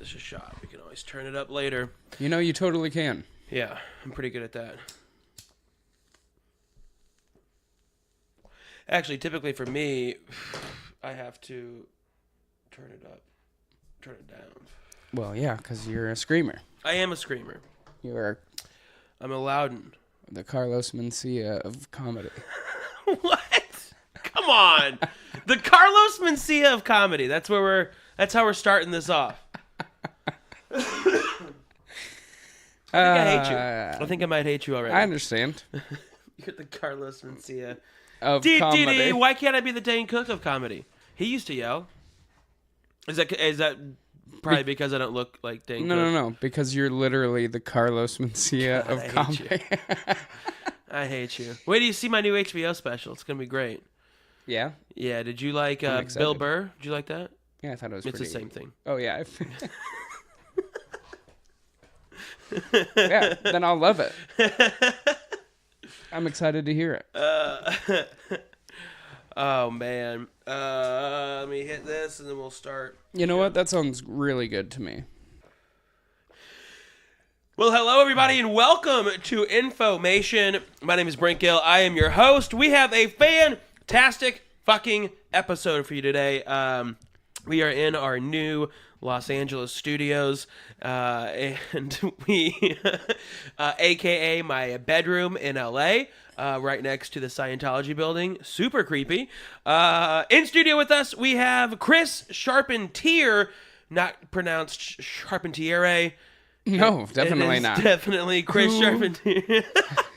this a shot. We can always turn it up later. You know, you totally can. Yeah, I'm pretty good at that. Actually, typically for me, I have to turn it up, turn it down. Well, yeah, because you're a screamer. I am a screamer. I'm a loudun. The Carlos Mencia of comedy. What? Come on. The Carlos Mencia of comedy. That's how we're starting this off. I think I hate you. I think I might hate you already. I understand. You're the Carlos Mencia of comedy. Why can't I be the Dane Cook of comedy? He used to yell. Is that probably because I don't look like Dane Cook? No. Because you're literally the Carlos Mencia of comedy. I hate you. Wait till you see my new HBO special. It's going to be great. Yeah? Yeah. Did you like Bill Burr? Did you like that? Yeah, I thought it was It's pretty the same thing. Oh, yeah. Yeah, then I'll love it. I'm excited to hear it. Oh, man. Let me hit this, and then we'll start. You know what? That sounds really good to me. Well, hello, everybody, and welcome to Infomation. My name is Brent Gill. I am your host. We have a fantastic fucking episode for you today. We are in our new Los Angeles studios, and we, a.k.a. my bedroom in L.A., right next to the Scientology building. Super creepy. In studio with us, we have Chris Charpentier, not pronounced Charpentier. No, definitely not. Definitely Chris Charpentier.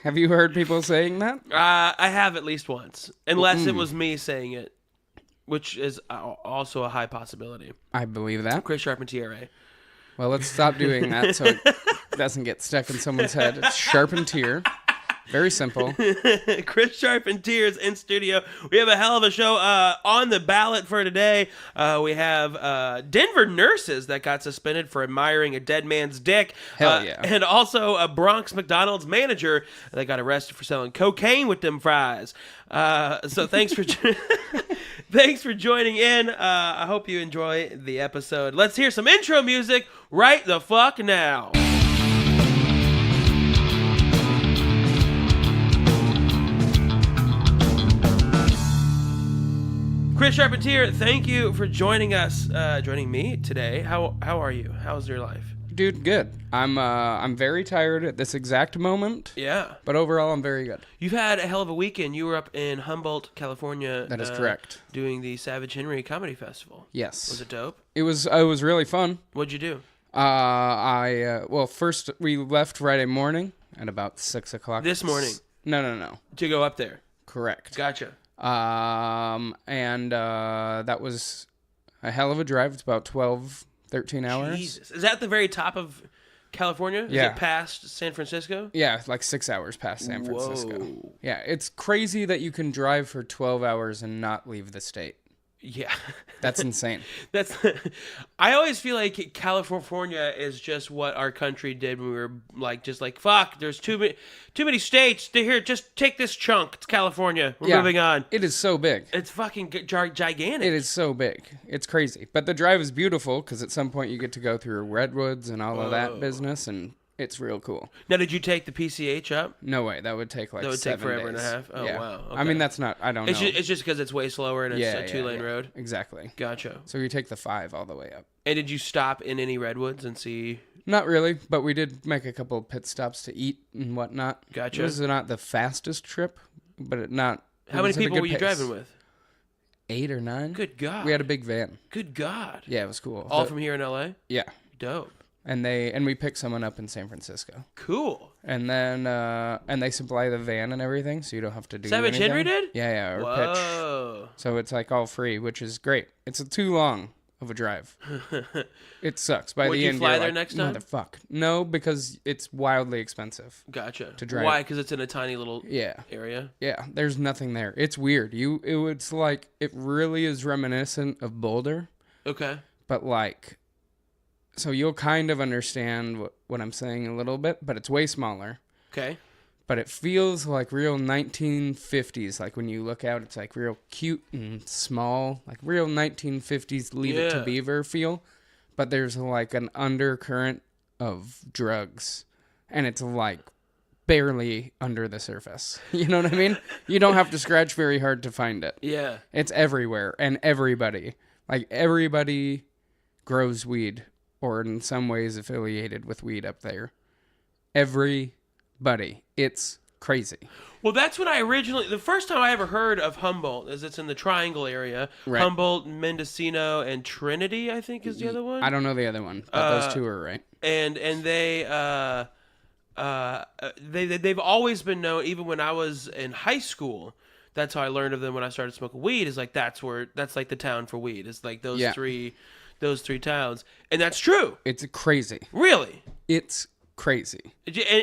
Have you heard people saying that? I have at least once, unless it was me saying it, which is also a high possibility. I believe that. Chris Charpentier. Well, let's stop doing that so it doesn't get stuck in someone's head. It's Charpentier. Very simple. Chris Charpentier is in studio. We have a hell of a show on the ballot for today. We have Denver nurses that got suspended for admiring a dead man's dick. Hell yeah. And also a Bronx McDonald's manager that got arrested for selling cocaine with them fries. So thanks for thanks for joining in. I hope you enjoy the episode. Let's hear some intro music right the fuck now. Chris Charpentier, thank you for joining us, joining me today. How are you? How's your life? Dude, good. I'm very tired at this exact moment. Yeah. But overall, I'm very good. You've had a hell of a weekend. You were up in Humboldt, California. That is correct. Doing the Savage Henry Comedy Festival. Yes. Was it dope? It was really fun. What'd you do? Well, first we left Friday morning at about 6 o'clock. This morning? No. To go up there? Correct. Gotcha. And that was a hell of a drive. It's about 12, 13 hours. Jesus. Is that the very top of California? Yeah. Is it past San Francisco? Yeah, like 6 hours past San Francisco. Whoa. Yeah, it's crazy that you can drive for 12 hours and not leave the state. Yeah. That's insane. I always feel like California is just what our country did when we were like, fuck, there's too many states. Here, just take this chunk. It's California. We're moving on. It is so big. It's fucking gigantic. It is so big. It's crazy. But the drive is beautiful because at some point you get to go through redwoods and all of that business, and it's real cool. Now, did you take the PCH up? No way. That would take like 7 days. That would take forever and a half? Oh, yeah. wow. Okay. I mean, that's not, I don't know. It's just because it's way slower and it's a 2-lane road? Exactly. Gotcha. So you take the 5 all the way up. And did you stop in any redwoods and see? Not really, but we did make a couple of pit stops to eat and whatnot. Gotcha. It was not the fastest trip, but it not. How many people were you driving with? 8 or 9. Good God. We had a big van. Good God. Yeah, it was cool. All from here in LA? Yeah. Dope. And we picked someone up in San Francisco. Cool. And then they supply the van and everything, so you don't have to do Savage anything. Henry did? Yeah, or Whoa. pitch. So it's like all free, which is great. It's too long of a drive. It sucks. By Would the you end, fly you're there like, next time? Motherfuck. No, because it's wildly expensive. Gotcha. To drive. Why? Because it's in a tiny little area? Yeah, there's nothing there. It's weird. It's like, it really is reminiscent of Boulder. Okay. But like, so you'll kind of understand what I'm saying a little bit, but it's way smaller. Okay. But it feels like real 1950s. Like when you look out, it's like real cute and small, like real 1950s Leave It to Beaver feel. but there's like an undercurrent of drugs, and it's like barely under the surface. You know what I mean? You don't have to scratch very hard to find it. Yeah. It's everywhere, and everybody grows weed, or in some ways affiliated with weed up there. Everybody. It's crazy. Well, that's when the first time I ever heard of Humboldt is it's in the Triangle area. Right. Humboldt, Mendocino, and Trinity, I think is the other one. I don't know the other one, but those two are right. And they've always been known, even when I was in high school. That's how I learned of them when I started smoking weed. Is like that's like the town for weed. It's like those three towns, and that's true. It's crazy. Really, it's crazy.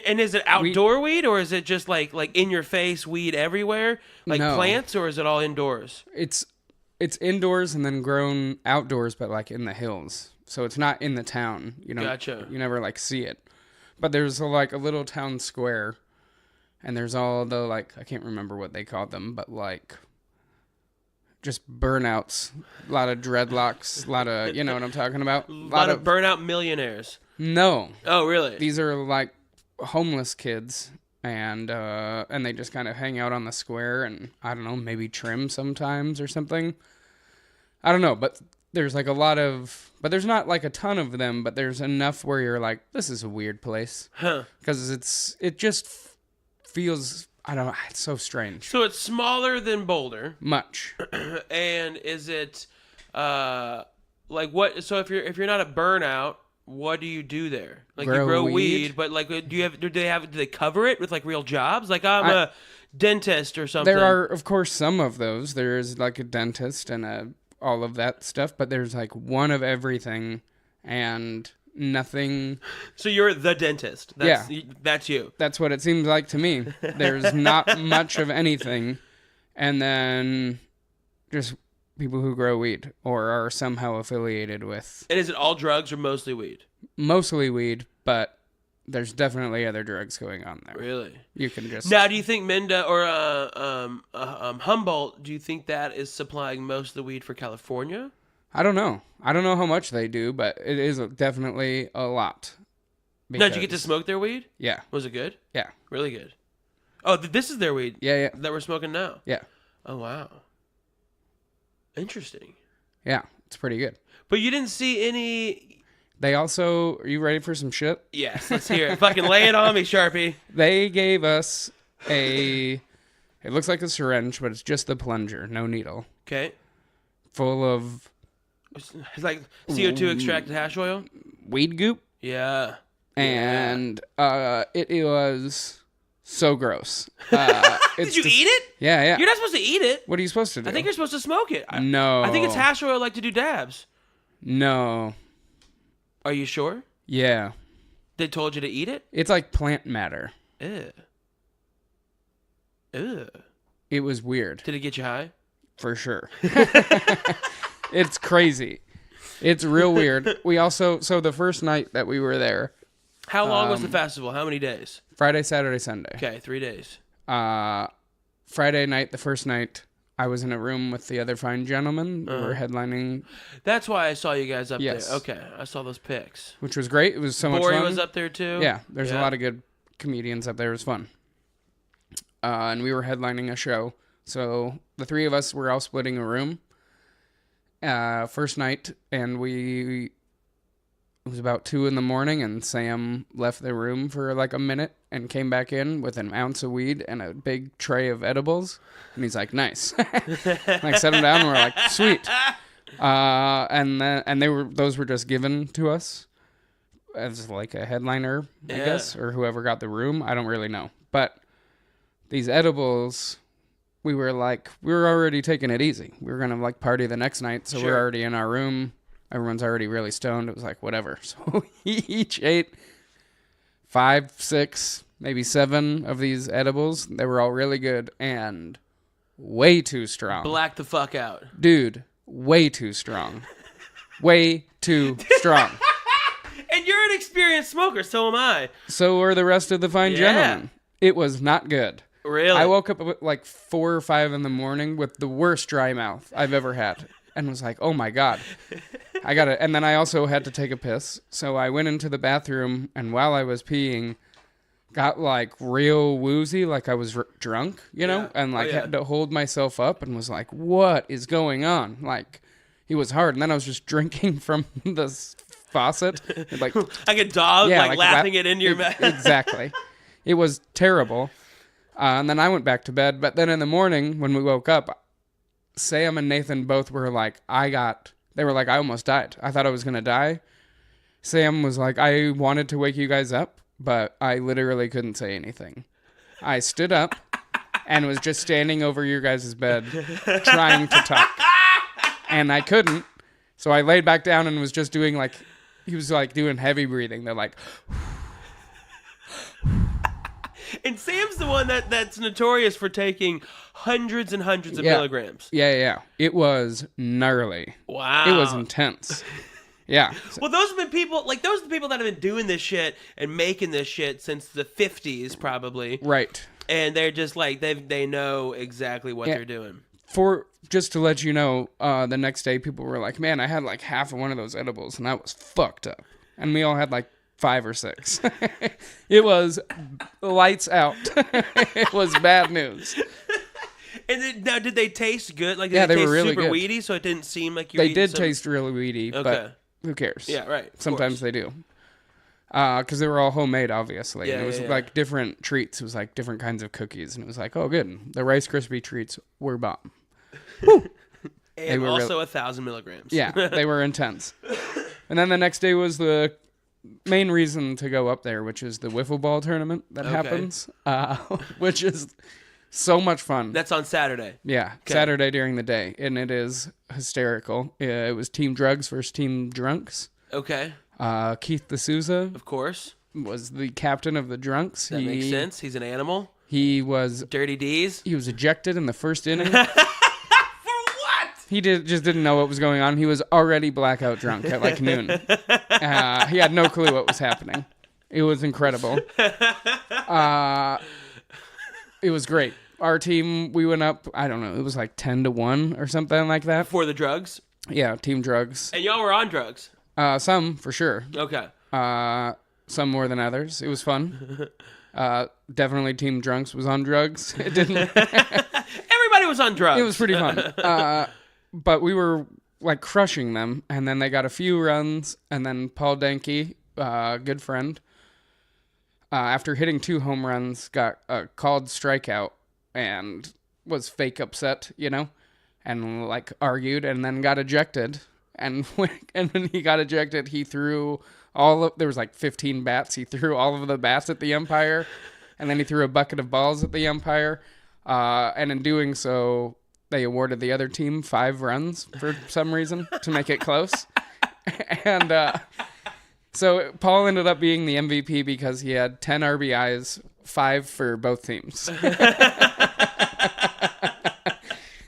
And is it outdoor weed, or is it just like in your face weed everywhere, like plants, or is it all indoors? It's indoors and then grown outdoors, but like in the hills. So it's not in the town. You know, Gotcha. You never like see it. But there's a little town square, and there's all the like, I can't remember what they called them, but like just burnouts, a lot of dreadlocks, a lot of, you know what I'm talking about? A lot of burnout millionaires. No. Oh, really? These are like homeless kids, and they just kind of hang out on the square, and I don't know, maybe trim sometimes or something. I don't know, but there's like a lot of, but there's not like a ton of them, but there's enough where you're like, this is a weird place. Huh. Because it just feels, I don't know, it's so strange. So it's smaller than Boulder. Much. And is it like what? So if you're not a burnout, what do you do there? Like you grow weed, but like do they cover it with like real jobs? Like I'm a dentist or something. There are of course some of those. There is like a dentist and all of that stuff, but there's like one of everything and nothing. So you're the dentist. That's you. That's what it seems like to me. There's not much of anything, and then just people who grow weed or are somehow affiliated with. And is it all drugs or mostly weed? Mostly weed, but there's definitely other drugs going on there. Really? You can just... Now, do you think Menda or Humboldt, do you think that is supplying most of the weed for California? I don't know. I don't know how much they do, but it is definitely a lot. Now, did you get to smoke their weed? Yeah. Was it good? Yeah. Really good. Oh, this is their weed? Yeah. That we're smoking now? Yeah. Oh, wow. Interesting. Yeah, it's pretty good. But you didn't see any... They also... Are you ready for some shit? Yes, let's hear it. Fucking lay it on me, Sharpie. They gave us it looks like a syringe, but it's just the plunger, no needle. Okay. Full of... It's like CO2 extracted hash oil? Weed goop? Yeah. And it was so gross. Did you eat it? Yeah. You're not supposed to eat it. What are you supposed to do? I think you're supposed to smoke it. No. I think it's hash oil like to do dabs. No. Are you sure? Yeah. They told you to eat it? It's like plant matter. Ew. Ew. It was weird. Did it get you high? For sure. It's crazy. It's real weird. We also, so the first night that we were there. How long was the festival? How many days? Friday, Saturday, Sunday. Okay, 3 days. Friday night, the first night, I was in a room with the other fine gentlemen who were headlining. That's why I saw you guys up Yes. there. Okay, I saw those pics. Which was great. It was so much fun. Bori was up there too? Yeah, there's a lot of good comedians up there. It was fun. And we were headlining a show. So the three of us were all splitting a room. First night, and it was about 2 a.m, and Sam left the room for like a minute and came back in with an ounce of weed and a big tray of edibles. And he's like, nice. Like, set them down, and we're like, sweet. And those were just given to us as like a headliner, I guess, or whoever got the room. I don't really know. But these edibles, we were already taking it easy. We were going to like party the next night. So we're already in our room. Everyone's already really stoned. It was like, whatever. So we each ate 5, 6, maybe 7 of these edibles. They were all really good and way too strong. Black the fuck out. Dude, way too strong. Way too strong. And you're an experienced smoker, so am I. So are the rest of the fine gentlemen. It was not good. Really? I woke up at like 4 or 5 in the morning with the worst dry mouth I've ever had. And was like, oh my God. I got it. And then I also had to take a piss. So I went into the bathroom, and while I was peeing, got like real woozy, like I was drunk, you know, and like had to hold myself up and was like, what is going on? Like, it was hard. And then I was just drinking from the faucet. Like a dog, like laughing it into your mouth. Exactly. It was terrible. And then I went back to bed. But then in the morning, when we woke up, Sam and Nathan both were like, they were like, I almost died. I thought I was going to die. Sam was like, I wanted to wake you guys up, but I literally couldn't say anything. I stood up and was just standing over your guys' bed trying to talk. And I couldn't. So I laid back down and was just doing like, he was like doing heavy breathing. They're like, and Sam's the one that's notorious for taking hundreds and hundreds of milligrams. Yeah. It was gnarly. Wow. It was intense. Yeah. Well, those are the people that have been doing this shit and making this shit since the 50s, probably. Right. And they're just like, they know exactly what they're doing. Just to let you know, the next day people were like, man, I had like half of one of those edibles and I was fucked up. And we all had like 5 or 6. It was lights out. It was bad news. And then, now, did they taste good? Like, they taste were really super good. weedy, so it didn't seem like you were They did taste really weedy, but who cares? Yeah, right. Sometimes they do. Because they were all homemade, obviously. Yeah, and it was like different treats. It was like different kinds of cookies. And it was like, oh, good. The Rice Krispie treats were bomb. Woo! And also 1,000 milligrams. Yeah, they were intense. And then the next day was the main reason to go up there, which is the wiffle ball tournament that happens, which is so much fun. That's on Saturday. Yeah, Saturday during the day, and it is hysterical. It was Team Drugs versus Team Drunks. Okay. Keith D'Souza, of course, was the captain of the Drunks. That makes sense. He's an animal. He was Dirty D's. He was ejected in the first inning. For what? He just didn't know what was going on. He was already blackout drunk at like noon. He had no clue what was happening. It was incredible. It was great. Our team, we went up, I don't know, it was like 10-1 or something like that. For the drugs? Yeah, Team Drugs. And y'all were on drugs? Some, for sure. Okay. Some more than others. It was fun. Definitely Team Drunks was on drugs. It didn't... Everybody was on drugs. It was pretty fun. But we were like crushing them, and then they got a few runs, and then Paul Denke, good friend, after hitting 2 home runs, got a called strikeout and was fake upset, you know, and like argued, and then got ejected. And when he got ejected, he threw there was like 15 bats. He threw all of the bats at the umpire, and then he threw a bucket of balls at the umpire. And in doing so, they awarded the other team 5 runs for some reason to make it close. And so Paul ended up being the MVP because he had 10 RBIs, 5 for both teams.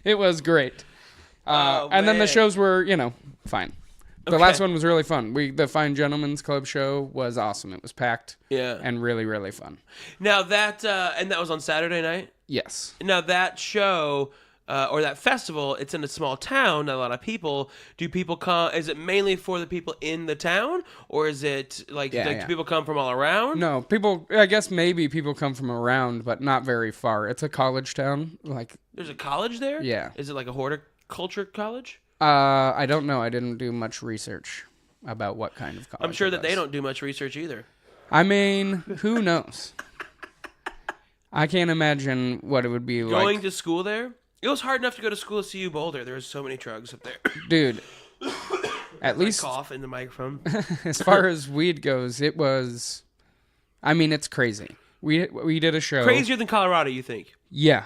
It was great. And then the shows were, fine. The last one was really fun. The Fine Gentlemen's Club show was awesome. It was packed. Yeah. And really, really fun. Now that, and that was on Saturday night? Yes. Now that show, or that festival, it's in a small town, not a lot of people. Do people come, is it mainly for the people in the town? Or is it do people come from all around? No, I guess maybe people come from around, but not very far. It's a college town. There's a college there? Yeah. Is it like a horticulture college? I don't know. I didn't do much research about what kind of college. I'm sure that they don't do much research either. I mean, who knows? I can't imagine what it would be like. Going to school there? It was hard enough to go to school at CU Boulder. There was so many drugs up there. Dude, at least... cough in the microphone. As far as weed goes, it was... I mean, it's crazy. We did a show... Crazier than Colorado, you think? Yeah.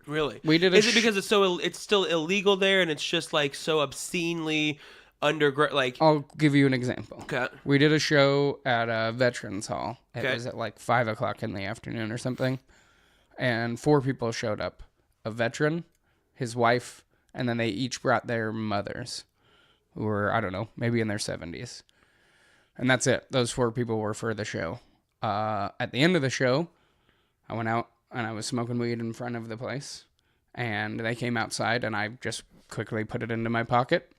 Really? We did. Is it because it's still illegal there, and it's just like so obscenely underground? Like, I'll give you an example. Okay. We did a show at a veterans hall. It was at like 5:00 in the afternoon or something, and 4 people showed up: a veteran, his wife, and then they each brought their mothers, who were, I don't know, maybe in their 70s, and that's it. Those 4 people were for the show. At the end of the show, I went out. And I was smoking weed in front of the place. And they came outside, and I just quickly put it into my pocket.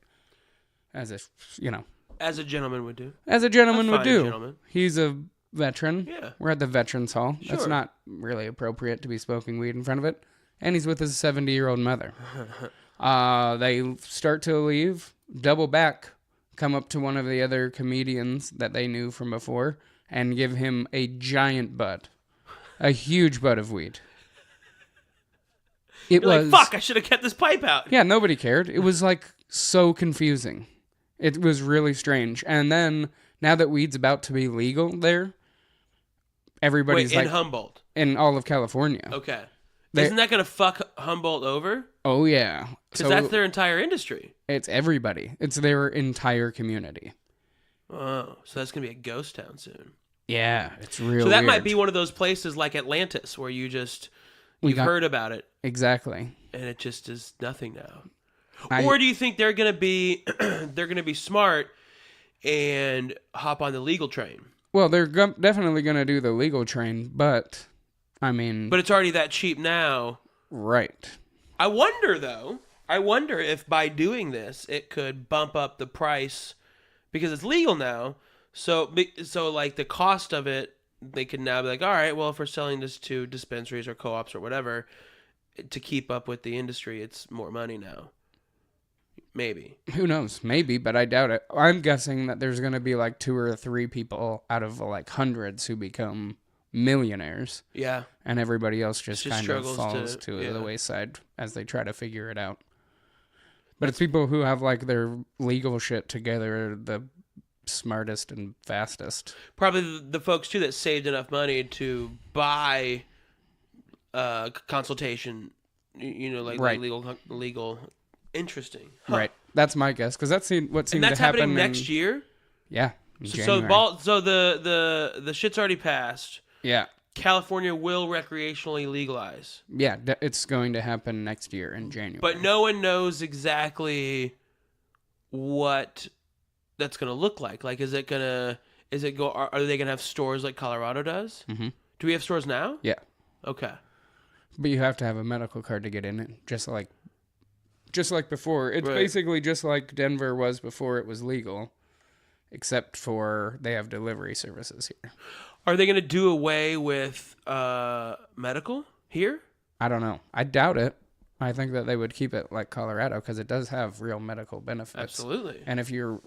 as a, you know, As a gentleman would do. as a gentleman A would fine do. gentleman. He's a veteran. Yeah. We're at the Veterans Hall. That's Sure. not really appropriate to be smoking weed in front of it. And he's with his 70-year-old mother. They start to leave, double back, come up to one of the other comedians that they knew from before, and give him a giant bud. A huge bud of weed. It You're was like, fuck, I should have kept this pipe out. Yeah, nobody cared. It was like so confusing. It was really strange. And then now that weed's about to be legal there, everybody's Wait, like in Humboldt. in all of California. Okay. They- Isn't that going to fuck Humboldt over? Oh yeah. Because that's their entire industry. It's everybody. It's their entire community. Oh, so that's going to be a ghost town soon. Yeah, it's real. So that weird. might be one of those places like Atlantis where you've heard about it Exactly. and it just is nothing now. I- Or do you think they're going to be smart and hop on the legal train? Well, they're definitely going to do the legal train, but I mean, But it's already that cheap now. right. I wonder though. I wonder if by doing this it could bump up the price because it's legal now. So like the cost of it, they can now be like, all right, well, if we're selling this to dispensaries or co-ops or whatever, to keep up with the industry, it's more money now. Maybe. Who knows? Maybe, but I doubt it. I'm guessing that there's going to be like 2 or 3 people out of like hundreds who become millionaires, Yeah. and everybody else just kind of struggles falls to- to yeah. the wayside as they try to figure it out. But it's people who have like their legal shit together, the smartest and fastest. Probably the folks too that saved enough money to buy consultation. Like Right. legal. Interesting. Huh. Right. That's my guess, because that's what seems And that's to happen happening next year. Yeah. in So January. the shit's already passed. Yeah. California will recreationally legalize, Yeah, it's going to happen next year in January. but no one knows exactly what that's going to look like. Like, are they going to have stores like Colorado does? Mm-hmm. Do we have stores now? Yeah. Okay. But you have to have a medical card to get in it, just like before. It's Right. basically just like Denver was before it was legal, except for they have delivery services here. Are they going to do away with medical here? I don't know. I doubt it. I think that they would keep it like Colorado because it does have real medical benefits. Absolutely. And if you're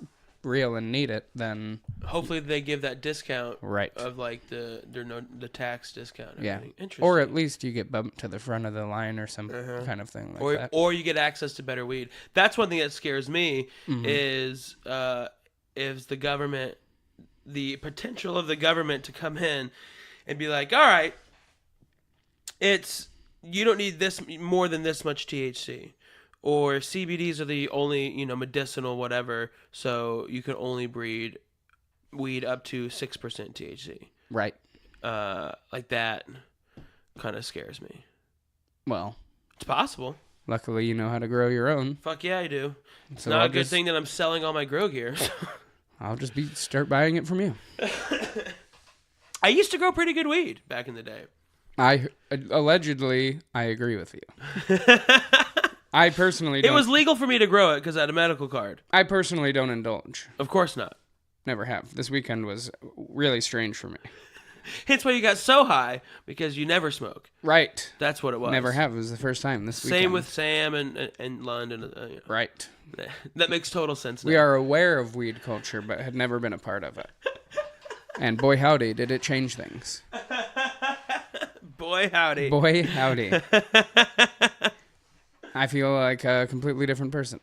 real and need it, then Hopefully they give that discount right. of like the tax discount. And Yeah. everything. Interesting. Or at least you get bumped to the front of the line or some kind of thing like that. Or you get access to better weed. That's one thing that scares me Mm-hmm. is the government, the potential of the government to come in and be like, all right, you don't need this more than this much THC, or CBDs are the only medicinal whatever, so you can only breed weed up to 6% THC. Right. Like that kind of scares me. Well, It's possible. luckily you know how to grow your own. Fuck yeah, I do. It's So not I'll a good just- thing that I'm selling all my grow gear. I'll just start buying it from you. I used to grow pretty good weed back in the day. Allegedly, I agree with you. I personally It don't. was legal for me to grow it because I had a medical card. I personally don't indulge. Of course not. Never have. This weekend was really strange for me. Hence why you got so high, because you never smoke. Right. That's what it was. Never have. It was the first time this weekend. Same with Sam and London. Right. That makes total sense now. We are aware of weed culture, but had never been a part of it. And boy, howdy, did it change things. Boy, howdy. Boy, howdy. I feel like a completely different person.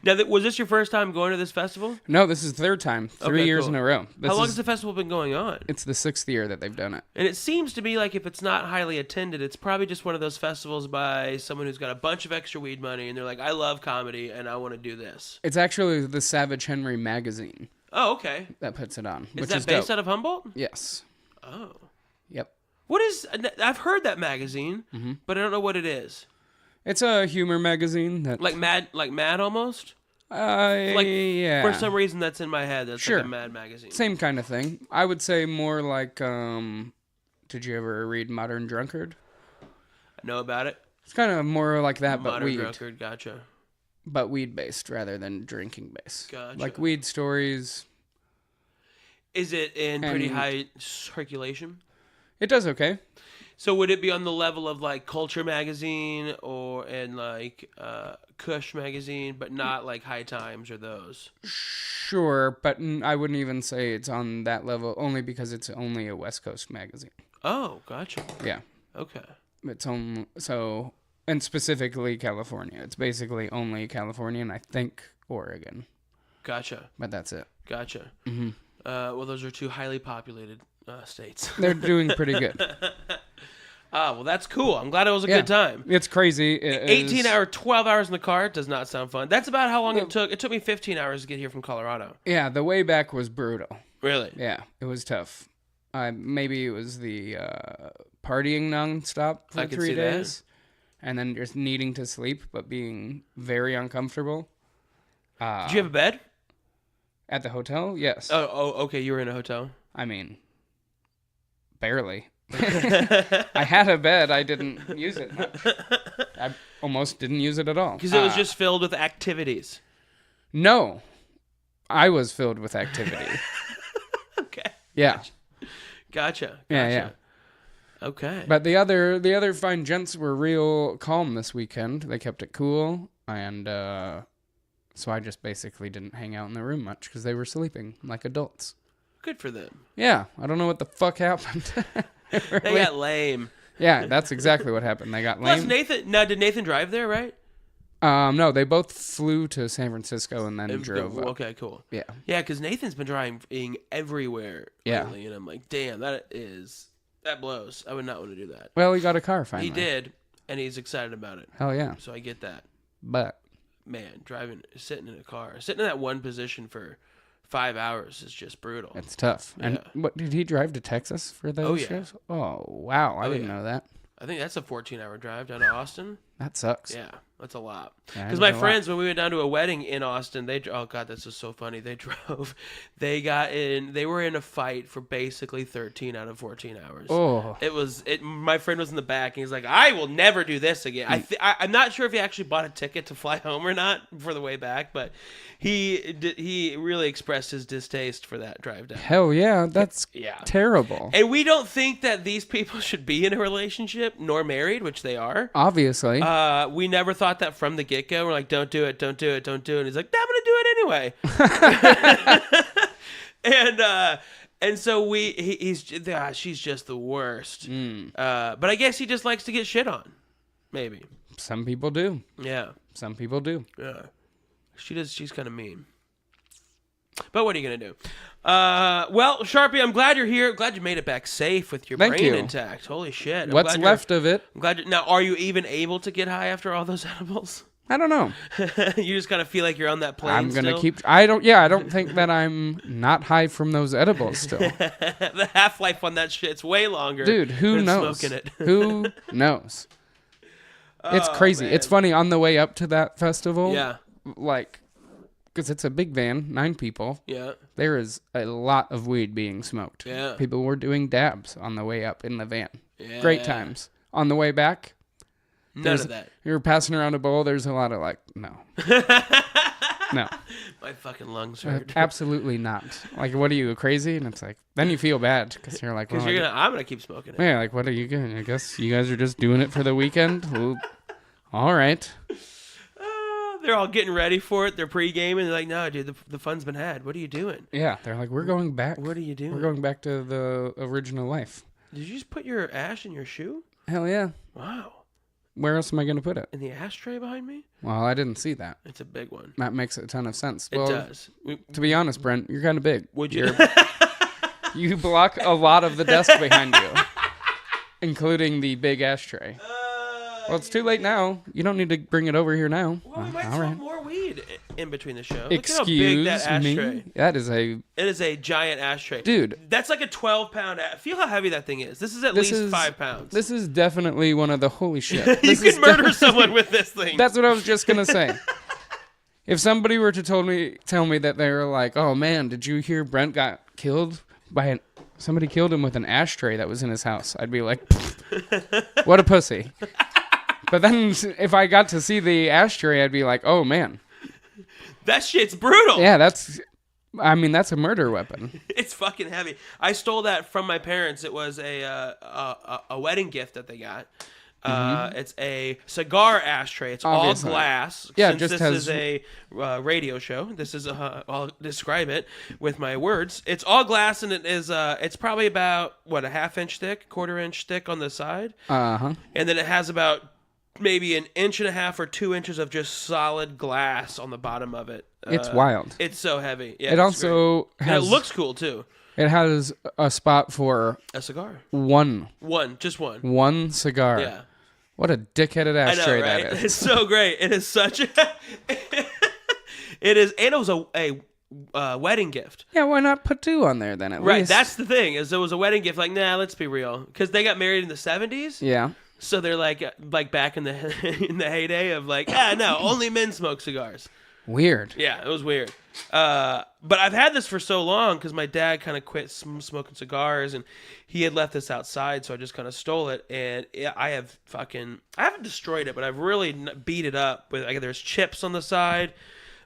Now, was this your first time going to this festival? No, this is the third time. 3 Okay, years cool. in a row. How long has the festival been going on? It's the 6th year that they've done it. And it seems to be like if it's not highly attended, it's probably just one of those festivals by someone who's got a bunch of extra weed money and they're like, I love comedy and I want to do this. It's actually the Savage Henry magazine Oh, okay. that puts it on, Is which that is based dope. out of Humboldt? Yes. Oh. Yep. What is... I've heard that magazine, but I don't know what it is. It's a humor magazine that Like Mad almost? yeah. For some reason that's in my head. That's Sure. like a Mad magazine. Same kind of thing. I would say more like did you ever read Modern Drunkard? I know about it. It's kind of more like that, but Modern weed. Drunkard, gotcha. but weed-based rather than drinking-based. Gotcha. Like weed stories. Is it in pretty high circulation? It does okay. So would it be on the level of like Culture Magazine and like Kush Magazine, but not like High Times or those? Sure, but I wouldn't even say it's on that level, only because it's only a West Coast magazine. Oh, gotcha. Yeah. Okay. It's on and specifically California. It's basically only California and I think Oregon. Gotcha. But that's it. Gotcha. Mm-hmm. Well, those are two highly populated states. They're doing pretty good. Well, that's cool. I'm glad it was a good time. It's crazy. 12 hours in the car does not sound fun. That's about how long it took. It took me 15 hours to get here from Colorado. Yeah, the way back was brutal. Really? Yeah, it was tough. Maybe it was the partying nonstop for 3 days. And then just needing to sleep, but being very uncomfortable. Did you have a bed? At the hotel? Yes. Oh, okay. You were in a hotel? I mean, barely. I had a bed. I didn't use it much. I almost didn't use it at all. Because it was just filled with activities. No. I was filled with activity. Okay. Yeah. Gotcha. Yeah. Okay. But the other fine gents were real calm this weekend. They kept it cool, and so I just basically didn't hang out in the room much because they were sleeping like adults. Good for them. Yeah, I don't know what the fuck happened. Really? They got lame. Yeah, that's exactly what happened. They got lame. Plus, did Nathan drive there, right? No, they both flew to San Francisco and then drove up. Okay, cool. Yeah. Yeah, because Nathan's been driving everywhere lately, and I'm like, damn, that blows. I would not want to do that. Well, he got a car finally. He did, and he's excited about it. Hell yeah. So I get that. But man, sitting in a car, sitting in that one position for 5 hours is just brutal. It's tough. Yeah. And what did he drive to Texas for those shows? Oh, wow. I didn't know that. I think that's a 14-hour drive down to Austin. That sucks. Yeah, that's a lot. Because my friends, when we went down to a wedding in Austin, oh god, this is so funny. They drove, they were in a fight for basically 13 out of 14 hours. Oh, my friend was in the back, and he's like, I will never do this again. I'm not sure if he actually bought a ticket to fly home or not for the way back, but he really expressed his distaste for that drive down. Hell yeah, that's terrible. And we don't think that these people should be in a relationship nor married, which they are. Obviously. We never thought that from the get-go. We're like, don't do it, don't do it, don't do it. And he's like, I'm going to do it anyway. And so she's just the worst. But I guess he just likes to get shit on. Maybe. Some people do. Yeah. Some people do. Yeah. She's kind of mean. But what are you going to do? Well, Sharpie, I'm glad you're here. Glad you made it back safe with your brain intact. Holy shit. What's left of it? I'm glad now, are you even able to get high after all those edibles? I don't know. You just kind of feel like you're on that plane I'm going to still? I don't think that I'm not high from those edibles still. The half-life on that shit's way longer. Dude, who knows? Smoking it. Who knows? It's crazy. Man. It's funny, on the way up to that festival. Yeah. Like, because it's a big van, 9 people. Yeah. There is a lot of weed being smoked. Yeah. People were doing dabs on the way up in the van. Yeah. Great times. On the way back, none of that. You're passing around a bowl, there's a lot of like, no. No. My fucking lungs hurt. Absolutely not. Like, what are you, crazy? And it's like, then you feel bad because you're like, I'm going to keep smoking it. Yeah, like, what are you doing? I guess you guys are just doing it for the weekend? Well, all right. They're all getting ready for it. They're pre-gaming. They're like, no, dude, the fun's been had. What are you doing? Yeah, they're like, we're going back. What are you doing? We're going back to the original life. Did you just put your ash in your shoe? Hell yeah. Wow. Where else am I going to put it? In the ashtray behind me? Well, I didn't see that. It's a big one. That makes a ton of sense. It does. To be honest, Brent, you're kind of big. Would you? You block a lot of the desk behind you, including the big ashtray. Well, it's too late now. You don't need to bring it over here now. Well, we might smoke more weed in between the show. Excuse Look how big that ashtray. Me? That is It is a giant ashtray. Dude. That's like a 12-pound. Feel how heavy that thing is. This is at least 5 pounds. This is definitely one of the holy shit. You can murder someone with this thing. That's what I was just going to say. If somebody were to tell me that they were like, oh man, did you hear Brent got killed by somebody killed him with an ashtray that was in his house? I'd be like, what a pussy. But then if I got to see the ashtray, I'd be like, oh, man. That shit's brutal. Yeah, that's a murder weapon. It's fucking heavy. I stole that from my parents. It was a wedding gift that they got. It's a cigar ashtray. It's Obviously. all glass. Yeah, Since this is a radio show, this is I'll describe it with my words. It's all glass, and it is it's probably about a half-inch thick, quarter-inch thick on the side. And then it has about maybe an inch and a half or 2 inches of just solid glass on the bottom of it. It's wild. It's so heavy. Yeah, It also and it looks cool too. It has a spot for A cigar. just one. one cigar. Yeah. What a dickheaded I ashtray know, right? that is. It's so great. It is such a... It is, and it was a wedding gift. Yeah, why not put two on there then at Right, least? that's the thing, is it was a wedding gift. Like, nah, let's be real. Because they got married in the 70s. Yeah. So they're like back in the heyday of like, no, only men smoke cigars. Weird. Yeah, it was weird. But I've had this for so long because my dad kind of quit smoking cigars, and he had left this outside, so I just kind of stole it. And I haven't destroyed it, but I've really beat it up with there's chips on the side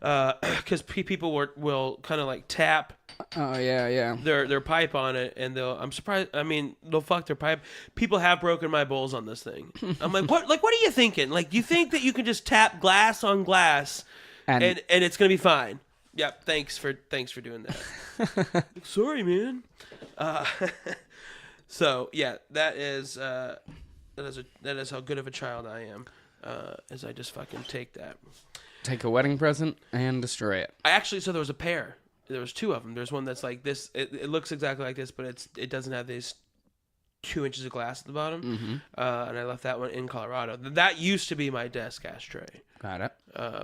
because people will kind of like tap. Oh yeah. Their pipe on it, and I'm surprised. I mean, they'll fuck their pipe. People have broken my bowls on this thing. I'm like, what? Like, what are you thinking? Like, do you think that you can just tap glass on glass? And it's gonna be fine. Yep. Thanks for doing that. Sorry, man. So yeah, that is how good of a child I am. As I just fucking take a wedding present and destroy it. So there was a pair. There was two of them. There's one that's like this. It looks exactly like this, but it doesn't have these 2 inches of glass at the bottom. Mm-hmm. And I left that one in Colorado. That used to be my desk ashtray. Got it.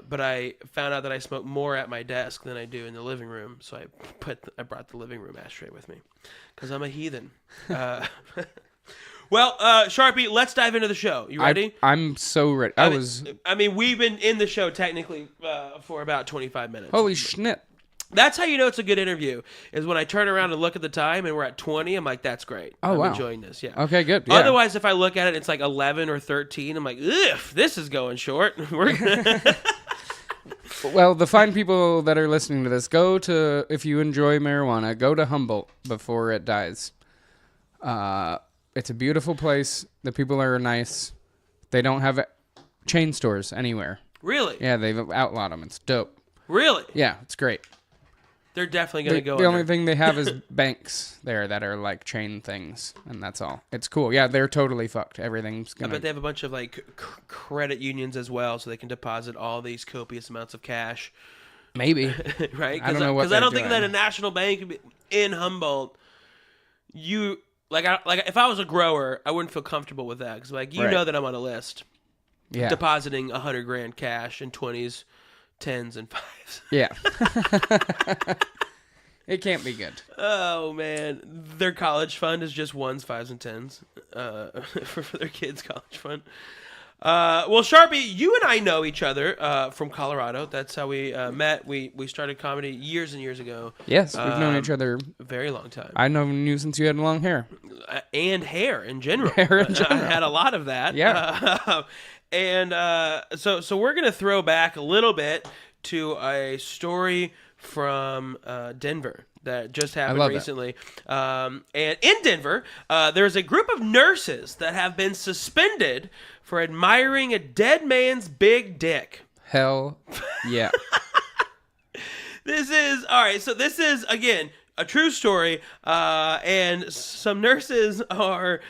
But I found out that I smoke more at my desk than I do in the living room, so I brought the living room ashtray with me, because I'm a heathen. Well, Sharpie, let's dive into the show. You ready? I'm so ready. I mean, we've been in the show technically for about 25 minutes. Holy schnitt. That's how you know it's a good interview, is when I turn around and look at the time and we're at 20. I'm like, that's great. Oh, I'm wow. enjoying this. Yeah. Okay, good. Yeah. Otherwise, if I look at it, it's like 11 or 13. I'm like, ugh, this is going short. Well, the fine people that are listening to this, if you enjoy marijuana, go to Humboldt before it dies. It's a beautiful place. The people are nice. They don't have chain stores anywhere. Really? Yeah, they've outlawed them. It's dope. Really? Yeah, it's great. They're definitely going to go The only thing they have is banks there that are like chain things, and that's all. It's cool. Yeah, they're totally fucked. Everything's going to... I bet they have a bunch of like credit unions as well, so they can deposit all these copious amounts of cash. Maybe. Right? I don't know what Because I don't think that a national bank in Humboldt, if I was a grower, I wouldn't feel comfortable with that. Because Right. know that I'm on a list. Yeah. Depositing $100,000 cash in 20s, 10s, and 5s. Yeah. It can't be good. Oh, man. Their college fund is just 1s, 5s, and 10s for their kids' college fund. Well, Sharpie, you and I know each other from Colorado. That's how we met. We started comedy years and years ago. Yes, we've known each other a very long time. I've known you since you had long hair. And hair in general. Hair in general. I had a lot of that. Yeah. So we're going to throw back a little bit to a story from Denver that just happened recently. And in Denver, there's a group of nurses that have been suspended for admiring a dead man's big dick. Hell yeah. This is, again, a true story. And some nurses are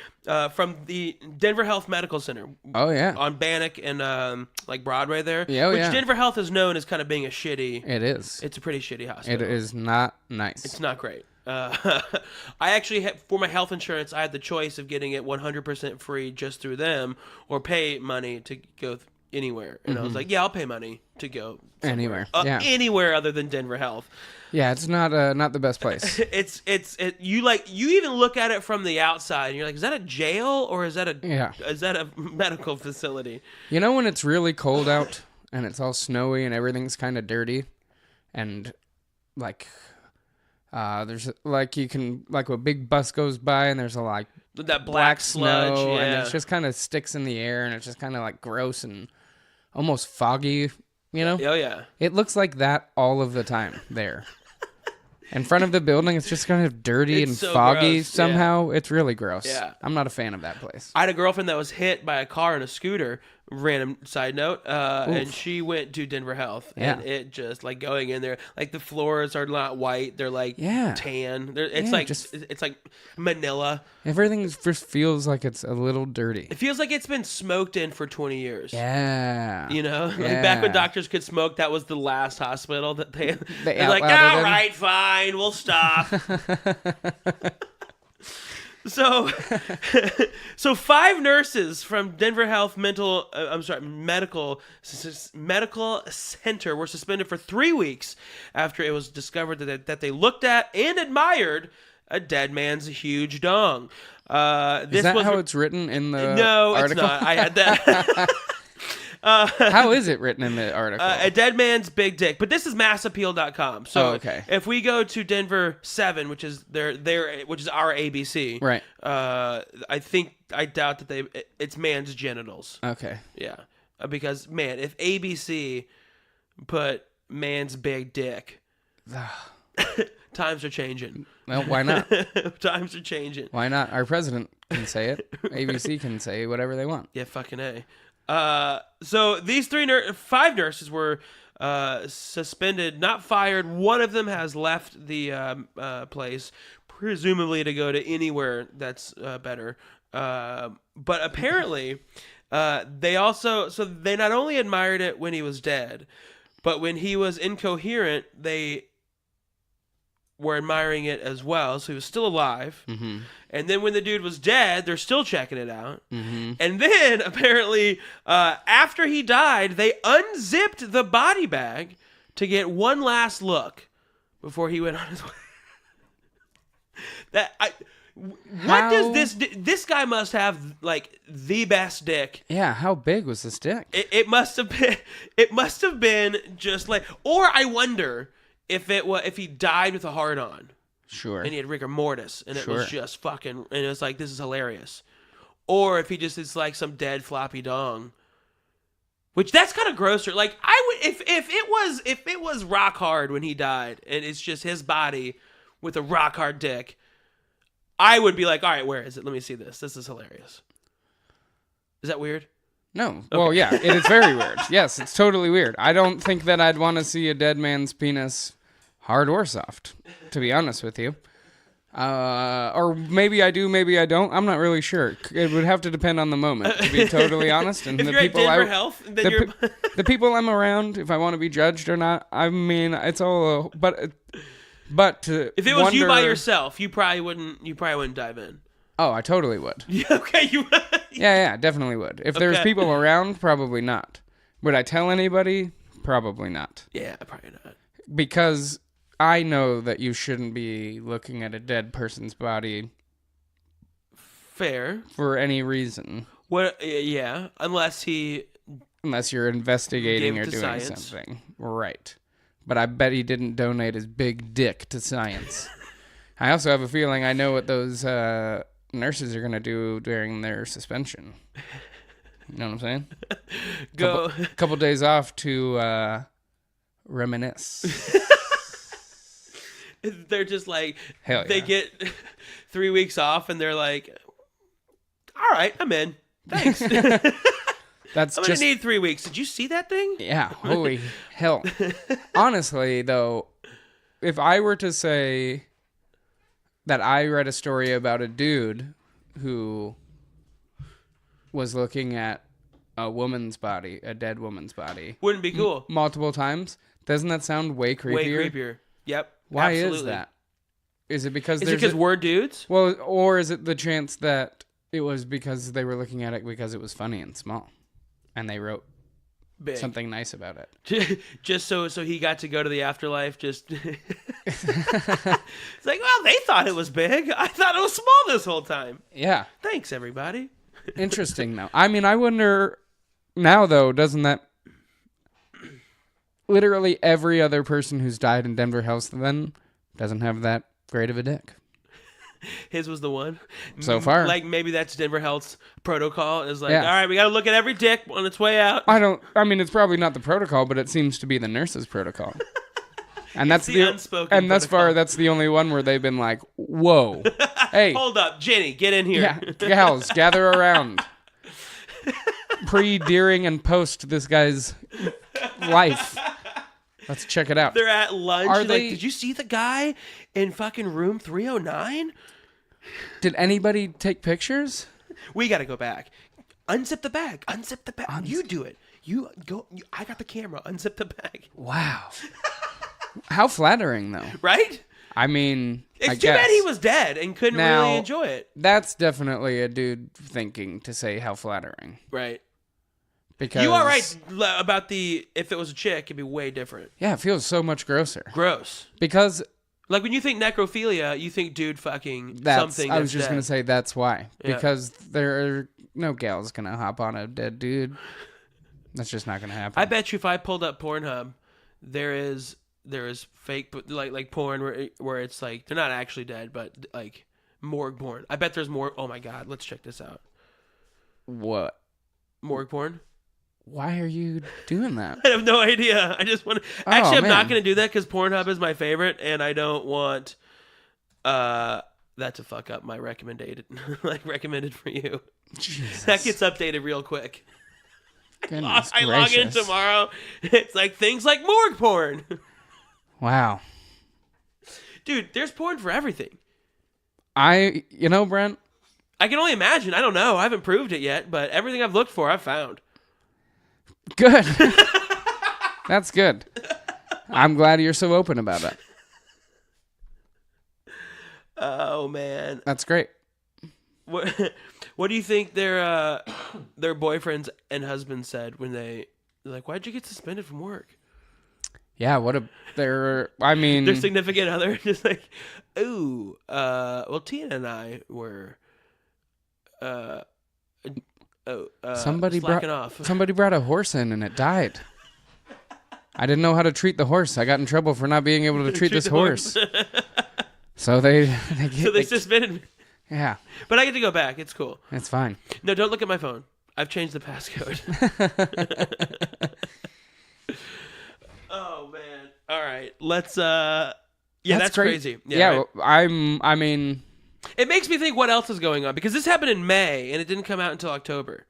from the Denver Health Medical Center. Oh, yeah. On Bannock and like Broadway there. Yeah, which yeah. Denver Health is known as kind of being a shitty... It is. It's a pretty shitty hospital. It is not nice. It's not great. I actually, for my health insurance, I had the choice of getting it 100% free just through them or pay money to go anywhere. And I was like, yeah, I'll pay money to go anywhere. Anywhere other than Denver Health. Yeah, it's not the best place. You even look at it from the outside and you're like, is that a jail or is that a medical facility? You know when it's really cold out and it's all snowy and everything's kind of dirty and like There's like you can like a big bus goes by and there's a like that black sludge, snow, yeah. and it just kind of sticks in the air and it's just kind of like gross and almost foggy, you know? Oh yeah. It looks like that all of the time there. In front of the building, it's just kind of dirty and so foggy gross, somehow. It's really gross. Yeah. I'm not a fan of that place. I had a girlfriend that was hit by a car on a scooter. Random side note, and she went to Denver Health, and it just like going in there, like the floors are not white; they're like tan. It's like it's like Manila. Everything just feels like it's a little dirty. It feels like it's been smoked in for 20 years. Yeah, you know, like back when doctors could smoke, that was the last hospital that they're like, all right, fine, we'll stop. So 5 nurses from Denver Health Medical Center were suspended for 3 weeks after it was discovered that they looked at and admired a dead man's huge dong. Is that how it's written in the No, article? it's not. I had that. How is it written in the article? A dead man's big dick. But this is massappeal.com. So if we go to Denver 7, which is which is our ABC. Right. I doubt that it's man's genitals. Okay. Yeah. Because man, if ABC put man's big dick, times are changing. Well, why not? Times are changing. Why not? Our president can say it. ABC can say whatever they want. Yeah, fucking A. So these 5 nurses were suspended, not fired. One of them has left the place, presumably to go to anywhere that's better. But apparently, they not only admired it when he was dead, but when he was incoherent, they were admiring it as well. So he was still alive. Mm-hmm. And then when the dude was dead, they're still checking it out. Mm-hmm. And then apparently, after he died, they unzipped the body bag to get one last look before he went on his way. This guy must have like the best dick. Yeah, how big was this dick? It must have been just like, or I wonder if he died with a hard on. Sure. And he had rigor mortis, and it was just fucking, and it was like, this is hilarious. Or if he just is like some dead floppy dong, which that's kind of grosser. Like I would, if it was rock hard when he died, and it's just his body with a rock hard dick, I would be like, all right, where is it? Let me see this. This is hilarious. Is that weird? No. Okay. Well, yeah, it is very weird. Yes, it's totally weird. I don't think that I'd want to see a dead man's penis hard or soft, to be honest with you. Or maybe I do, maybe I don't. I'm not really sure. It would have to depend on the moment, to be totally honest. And if the you're people at Denver Health, then the people I'm around, if I want to be judged or not, I mean, it's all. But if it was you by yourself, you probably wouldn't dive in. Oh, I totally would. Yeah, okay, you would. Yeah, definitely would. If there's people around, probably not. Would I tell anybody? Probably not. Yeah, probably not. Because I know that you shouldn't be looking at a dead person's body. Fair. For any reason. What? Yeah, unless you're investigating or doing something. Right. But I bet he didn't donate his big dick to science. I also have a feeling I know what those nurses are going to do during their suspension. You know what I'm saying? Couple days off to reminisce. They're just like, hell yeah. They get 3 weeks off and they're like, all right, I'm in. Thanks. I'm going to need 3 weeks. Did you see that thing? Yeah, holy hell. Honestly, though, if I were to say that I read a story about a dude who was looking at a woman's body, a dead woman's body. Wouldn't be cool. Multiple times. Doesn't that sound way creepier? Way creepier. Yep. Why absolutely. Is that? Is it because we're dudes? Well, or is it the chance that it was because they were looking at it because it was funny and small, and they wrote something nice about it? Just so he got to go to the afterlife. Just it's like, well, they thought it was big. I thought it was small this whole time. Yeah. Thanks, everybody. Interesting, though. I mean, I wonder now, though, doesn't that literally every other person who's died in Denver Health then doesn't have that great of a dick. His was the one. So far. Like, maybe that's Denver Health's protocol. Is like, Yeah. all right, we got to look at every dick on its way out. I mean, it's probably not the protocol, but it seems to be the nurse's protocol. And that's the unspoken and thus protocol. far, that's the only one where they've been like, whoa. Hey. Hold up, Jenny, get in here. Yeah, gals, gather around. Pre, during, and post this guy's life. Let's check it out. They're at lunch. Are and they- like, did you see the guy in fucking room 309? Did anybody take pictures? We got to go back. Unzip the bag. Unzip the bag. You do it. You go. I got the camera. Unzip the bag. Wow. How flattering, though. Right? I mean, It's I too guess. bad he was dead and couldn't Now- really enjoy it. That's definitely a dude thinking to say how flattering. Right. Because You are right about if it was a chick, it'd be way different. Yeah, it feels so much grosser. Gross. Because Like when you think necrophilia, you think dude fucking that's, something. I was that's just going to dead. say that's why. Yeah. Because there are no gals going to hop on a dead dude. That's just not going to happen. I bet you if I pulled up Pornhub, there is fake like porn where it's like they're not actually dead, but like morgue porn. I bet there's more. Oh my god, let's check this out. What? Morgue porn. Why are you doing that? I have no idea. I just want to. Oh, Actually, I'm not man. going to do that because Pornhub is my favorite, and I don't want that to fuck up my recommended for you. Jesus. That gets updated real quick. Goodness I log in gracious. tomorrow. It's like things like morgue porn. Wow. Dude, there's porn for everything. Brent, I can only imagine. I don't know. I haven't proved it yet, but everything I've looked for, I've found. good. That's good. I'm glad you're so open about it. Oh man, That's great. what do you think their boyfriends and husbands said when they're like, "Why'd you get suspended from work?" Yeah, their Significant other just like, "Ooh, well, Tina and I were somebody slacking off." somebody brought a horse in and it died. I didn't know how to treat the horse. I got in trouble for not being able to treat this the horse. So they suspended me. yeah, But I get to go back. It's cool. it's fine. No, don't look at my phone. I've changed the passcode. Oh man. All right. Let's that's great. crazy. Yeah, right? I mean, It makes me think what else is going on because this happened in May and it didn't come out until October.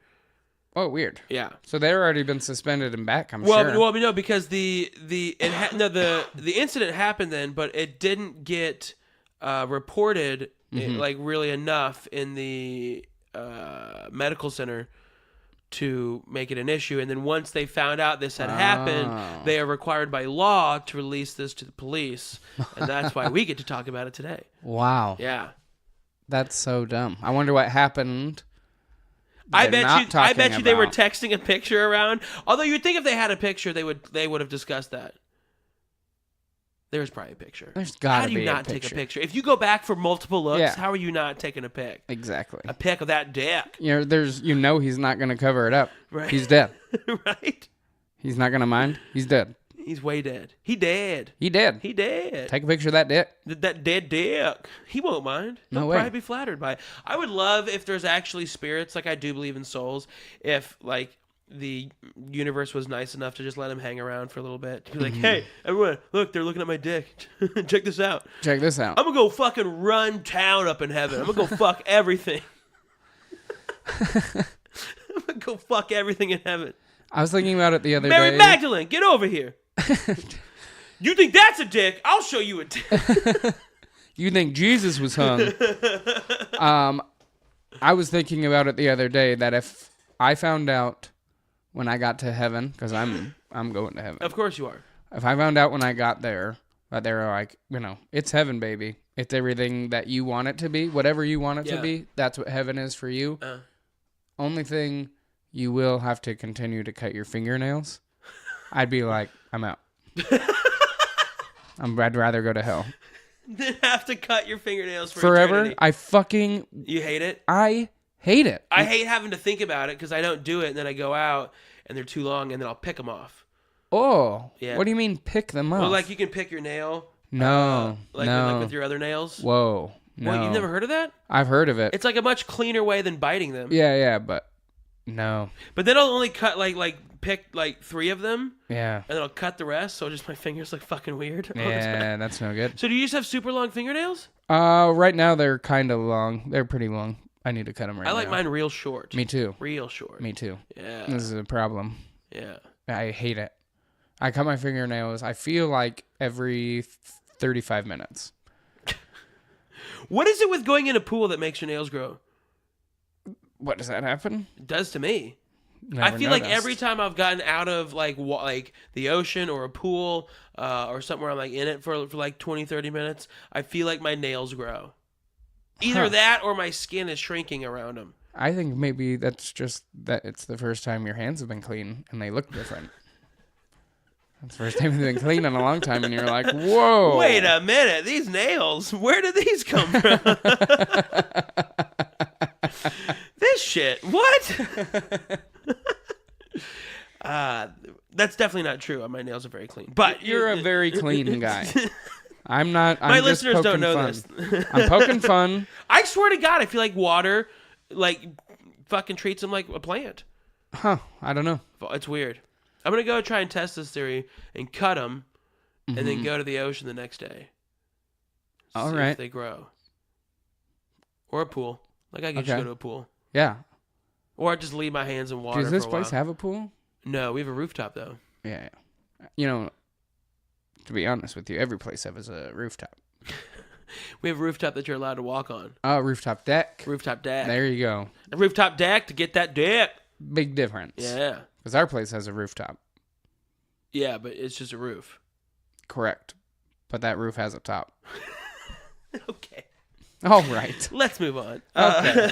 oh, weird. Yeah. So they've already been suspended and back, I'm Well, sure. well, no, because the incident happened then, but it didn't get reported like really enough in the medical center to make it an issue. And then once they found out this had happened, they are required by law to release this to the police, and that's why we get to talk about it today. Wow. Yeah. That's so dumb. I wonder what happened. I they're bet not you talking they were about. texting a picture around. Although you'd think if they had a picture, they would have discussed that. There's probably a picture. There's gotta How do you be not a take a picture. picture? If you go back for multiple looks, Yeah. how are you not taking a pic? Exactly. A pic of that dick, He's not going to cover it up. right? He's dead. Right? He's not going to mind. He's dead. He's way dead. He dead. He dead. He dead. Take a picture of that dick. That dead dick. He won't mind. No He'll way. probably be flattered by it. I would love if there's actually spirits, like I do believe in souls, if like the universe was nice enough to just let him hang around for a little bit. To be like, hey, everyone, look, they're looking at my dick. Check this out. Check this out. I'm going to go fucking run town up in heaven. I'm going to go fuck everything. I'm going to go fuck everything in heaven. I was thinking about it the other Mary day. Magdalene, get over here. You think that's a dick? I'll show you a dick. You think Jesus was hung? I was thinking about it the other day that if I found out when I got to heaven, because I'm going to heaven. Of course you are. If I found out when I got there that they were like, it's heaven, baby. It's everything that you want it to be, whatever you want it to be. That's what heaven is for you. Only thing, you will have to continue to cut your fingernails. I'd be like, I'm out. I'd rather go to hell. Then have to cut your fingernails for Forever. eternity. You hate it? I hate it. I hate having to think about it because I don't do it, and then I go out and they're too long, and then I'll pick them off. Oh, Yeah. What do you mean pick them up? Well, like you can pick your nail, No. Like no. with your other nails. Whoa. No. What, you've never heard of that? I've heard of it. It's like a much cleaner way than biting them. Yeah, but no. But then I'll only cut pick like 3 of them. Yeah. And then I'll cut the rest, so just my fingers look fucking weird. Yeah, that's no good. So do you just have super long fingernails? Right now they're kind of long. They're pretty long. I need to cut them right now. I like mine real short. Me too. Real short. Me too. Yeah. This is a problem. Yeah. I hate it. I cut my fingernails, I feel like every 35 minutes. What is it with going in a pool that makes your nails grow? What, does that happen? It does to me. Never I feel noticed. like every time I've gotten out of like the ocean or a pool or somewhere I'm like in it for like 20, 30 minutes, I feel like my nails grow. Either that or my skin is shrinking around them. I think maybe that's just that it's the first time your hands have been clean and they look different. It's the first time they've been clean in a long time and you're like, whoa. Wait a minute. These nails, where did these come from? This shit. What? That's definitely not true. My nails are very clean. But you're a very clean guy. I'm not. My I'm just listeners don't poking know fun. this. I'm poking fun. I swear to God, I feel like water, like, fucking treats them like a plant. Huh? I don't know. It's weird. I'm gonna go try and test this theory and cut them, and then go to the ocean the next day. All See right. if they grow. Or a pool. Like I could just go to a pool. Yeah. Or just leave my hands in water. Does this for a place while. have a pool? No, we have a rooftop though. Yeah. You know, to be honest with you, every place has a rooftop. We have a rooftop that you're allowed to walk on. Oh, rooftop deck. Rooftop deck. There you go. A rooftop deck to get that deck. Big difference. Yeah. Because our place has a rooftop. Yeah, but it's just a roof. Correct. But that roof has a top. Okay. All right. Let's move on. Okay.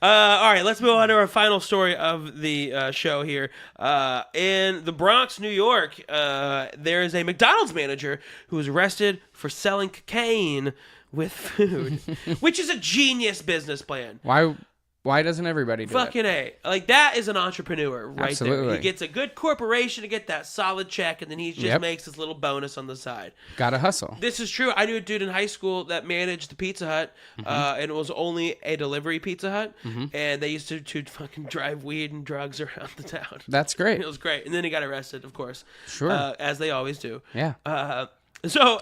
All right, let's move on to our final story of the show here. In the Bronx, New York, there is a McDonald's manager who was arrested for selling cocaine with food, which is a genius business plan. Why doesn't everybody do Fucking it? A. Like, that is an entrepreneur right Absolutely. there. He gets a good corporation to get that solid check, and then he just makes his little bonus on the side. Gotta hustle. This is true. I knew a dude in high school that managed the Pizza Hut, and it was only a delivery Pizza Hut, and they used to fucking drive weed and drugs around the town. That's great. It was great. And then he got arrested, of course. Sure. As they always do. Yeah. So,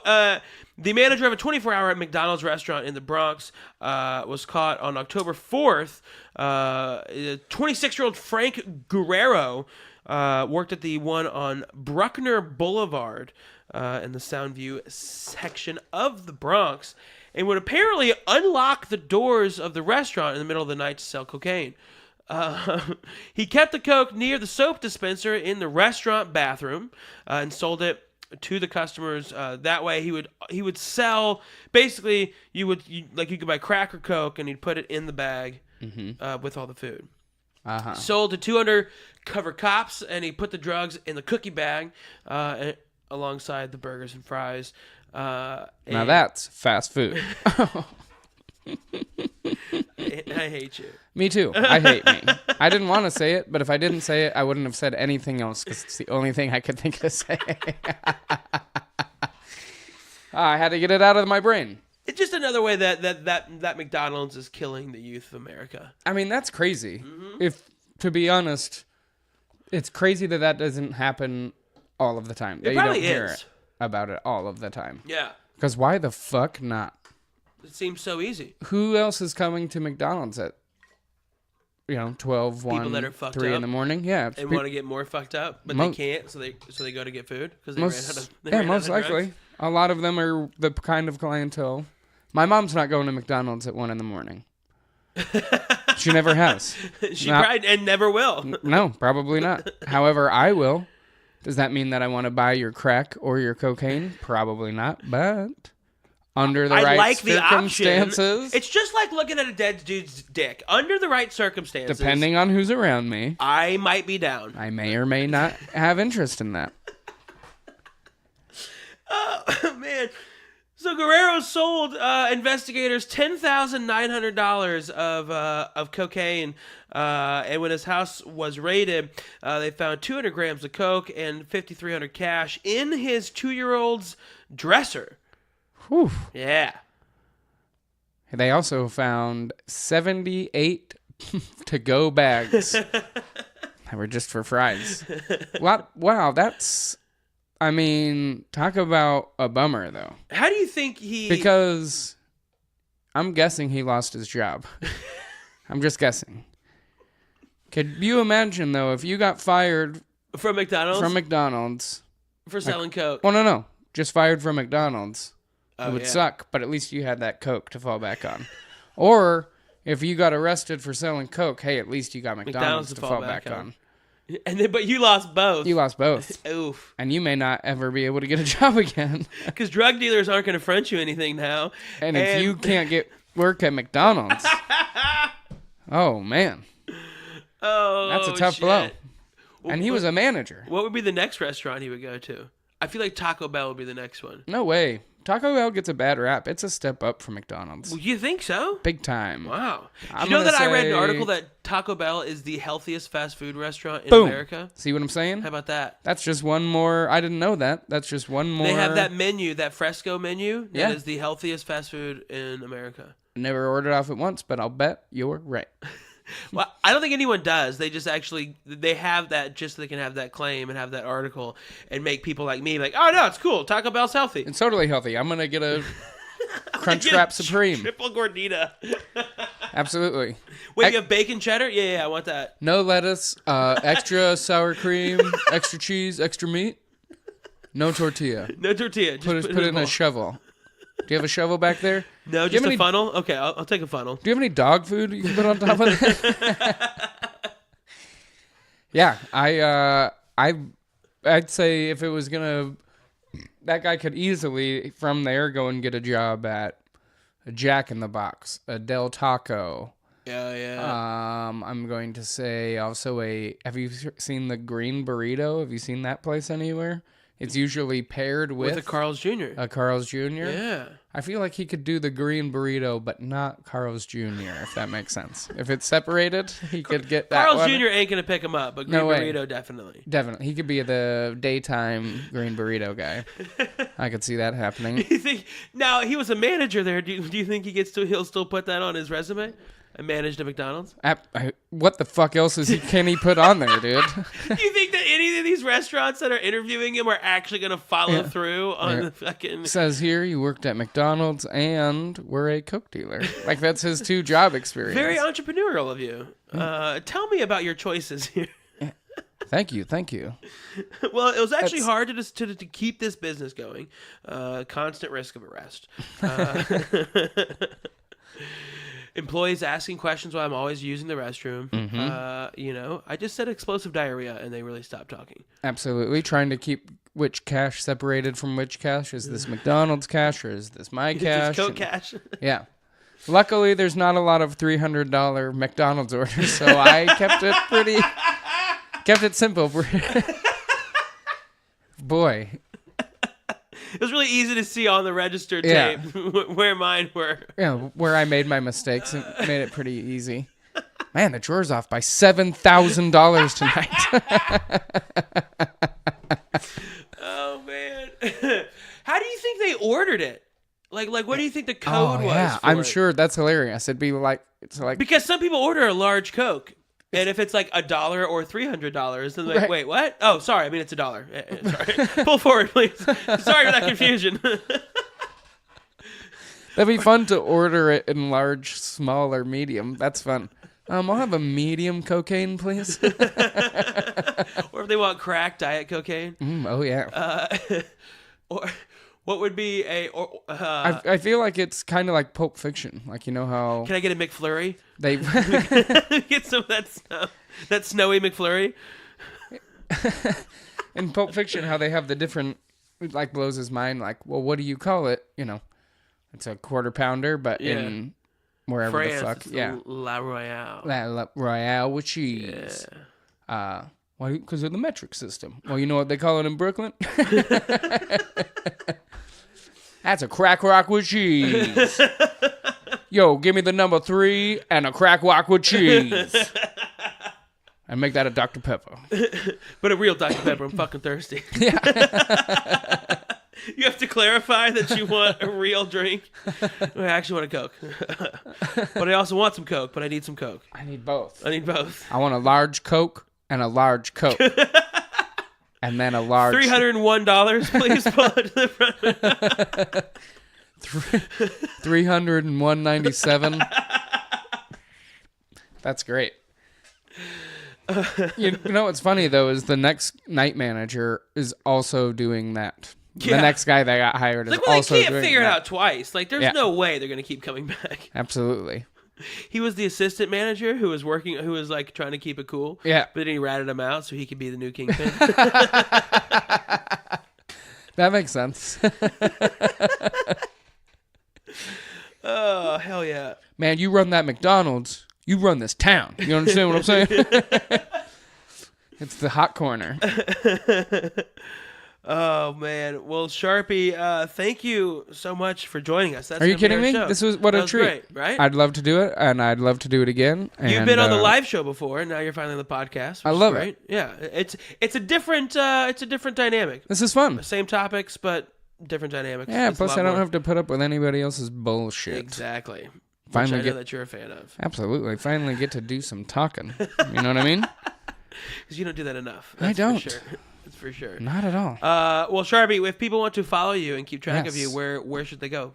the manager of a 24-hour McDonald's restaurant in the Bronx was caught on October 4th. 26-year-old Frank Guerrero worked at the one on Bruckner Boulevard in the Soundview section of the Bronx and would apparently unlock the doors of the restaurant in the middle of the night to sell cocaine. He kept the coke near the soap dispenser in the restaurant bathroom and sold it to the customers. That way he would sell, basically you could buy crack or coke and he'd put it in the bag with all the food. Sold to 2 undercover cops, and he put the drugs in the cookie bag alongside the burgers and fries. Now that's fast food. I hate you. Me too. I hate me. I didn't want to say it, but if I didn't say it, I wouldn't have said anything else because it's the only thing I could think to say. I had to get it out of my brain. It's just another way that McDonald's is killing the youth of America. I mean, that's crazy. If, to be honest, it's crazy that doesn't happen all of the time. It probably is. About it all of the time. Yeah. Because why the fuck not? It seems so easy. Who else is coming to McDonald's at 12, 1, People that are fucked 3 up. in the morning? Yeah. They want to get more fucked up, but they can't, so they go to get food because they ran out of most likely. drugs. A lot of them are the kind of clientele. My mom's not going to McDonald's at 1 in the morning. She never has. She probably and never will. No, probably not. However, I will. Does that mean that I want to buy your crack or your cocaine? Probably not, but under the right circumstances. It's just like looking at a dead dude's dick. Under the right circumstances. Depending on who's around me. I might be down. I may or may not have interest in that. Oh, man. So Guerrero sold investigators $10,900 of cocaine, and when his house was raided, they found 200 grams of coke and 5,300 cash in his 2-year-old's dresser. Whew. Yeah. They also found 78 to-go bags that were just for fries. Wow, that's... I mean, talk about a bummer, though. How do you think he... Because I'm guessing he lost his job. I'm just guessing. Could you imagine, though, if you got fired... From McDonald's? From McDonald's. For selling coke. Oh, no. Just fired from McDonald's. Oh, it would suck, but at least you had that coke to fall back on. Or if you got arrested for selling coke, hey, at least you got McDonald's to fall back on. But you lost both. You lost both. Oof. And you may not ever be able to get a job again. Because drug dealers aren't going to front you anything now. And if you can't get work at McDonald's, oh, man. Oh, that's a tough blow. And he was a manager. What would be the next restaurant he would go to? I feel like Taco Bell would be the next one. No way. Taco Bell gets a bad rap. It's a step up from McDonald's. Well, you think so? Big time. Wow. Did you know that I read an article that Taco Bell is the healthiest fast food restaurant in America? See what I'm saying? How about that? That's just one more. I didn't know that. That's just one more. They have that menu, that fresco menu, that is the healthiest fast food in America. Never ordered off it once, but I'll bet you're right. Well, I don't think anyone does. They just they have that just so they can have that claim and have that article and make people like me like, oh no, it's cool. Taco Bell's healthy. It's totally healthy. I'm going to get a Crunch Wrap Supreme. Triple gordita. Absolutely. Wait, you have bacon cheddar? Yeah, I want that. No lettuce, extra sour cream, extra cheese, extra meat. No tortilla. No tortilla. Just put it in a shovel. Do you have a shovel back there? No, just a funnel? Okay, I'll take a funnel. Do you have any dog food you can put on top of it? Yeah, I'd say if it was gonna, that guy could easily from there go and get a job at a Jack in the Box, a Del Taco. Yeah. I'm going to say also have you seen the Green Burrito? Have you seen that place anywhere? It's usually paired with a Carl's Jr. A Carl's Jr.? Yeah. I feel like he could do the Green Burrito, but not Carl's Jr., if that makes sense. If it's separated, he could get that Carl's one. Jr. ain't going to pick him up, but Green Burrito definitely. Definitely. He could be the daytime Green Burrito guy. I could see that happening. You think, now, he was a manager there. Do you think he'll still put that on his resume? I managed a McDonald's. What the fuck else can he put on there, dude? Do you think that any of these restaurants that are interviewing him are actually going to follow through on the fucking... It says here you worked at McDonald's and were a coke dealer. Like, that's his 2 job experience. Very entrepreneurial of you. Tell me about your choices here. Thank you. Well, it was actually hard to keep this business going. Constant risk of arrest. Employees asking questions while I'm always using the restroom. Mm-hmm. I just said explosive diarrhea, and they really stopped talking. Absolutely. Trying to keep which cash separated from which cash. Is this McDonald's cash or is this my cash? Coke cash. Yeah. Luckily, there's not a lot of $300 McDonald's orders, so I kept it simple. Boy. It was really easy to see on the register tape where mine were. Yeah, where I made my mistakes and made it pretty easy. Man, the drawer's off by $7,000 tonight. Oh, man. How do you think they ordered it? Like, what do you think the code was for I'm it? sure that's hilarious. It'd be like... Because some people order a large Coke. And if it's like $1 or $300, then they're like, wait, what? Oh, sorry. I mean, it's $1. Sorry. Pull forward, please. Sorry for that confusion. That'd be fun to order it in large, small, or medium. That's fun. I'll have a medium cocaine, please. Or if they want crack, diet cocaine. Oh, yeah. Or what would be I feel like it's kind of like Pulp Fiction. Like, you know how... Can I get a McFlurry? They get some of that snowy McFlurry. In Pulp Fiction, how they have the different... It, like, blows his mind. Like, well, what do you call it? You know, it's a quarter pounder, but in wherever France, the fuck. Yeah. La Royale. La Royale with cheese. Yeah. Why? Because of the metric system. Well, you know what they call it in Brooklyn? That's a crack rock with cheese. Yo, give me the number 3 and a crack rock with cheese. And make that a Dr. Pepper. But a real Dr. Pepper. I'm fucking thirsty. Yeah. You have to clarify that you want a real drink. I actually want a Coke. But I also want some Coke, but I need some Coke. I need both. I need both. I want a large Coke and a large Coke. And then a large... $301, please. Pull it to the front. $301.97. That's great. You know what's funny, though, is the next night manager is also doing that. Yeah. The next guy that got hired is also they doing can't figure it that. out twice. Like, there's no way they're going to keep coming back. Absolutely. He was the assistant manager who was like trying to keep it cool. Yeah. But then he ratted him out so he could be the new kingpin. That makes sense. Oh, hell yeah. Man, you run that McDonald's, you run this town. You understand what I'm saying? It's the hot corner. Oh, man. Well, Sharpie, thank you so much for joining us. That's Are you gonna be kidding our me? show. This was what That a was treat. great, right? I'd love to do it, and I'd love to do it again. You've been on the live show before, and now you're finally on the podcast. I love it. Yeah, it's a different dynamic. This is fun. Same topics, but different dynamics. Yeah, It's a plus lot I don't more. have to put up with anybody else's bullshit. Exactly. Finally Which I know get that you're a fan of. Absolutely. Finally get to do some talking. You know what I mean? Because you don't do that enough. I don't. For sure. That's for sure. Not at all. Well, Sharpie, if people want to follow you and keep track of Yes. you, where should they go?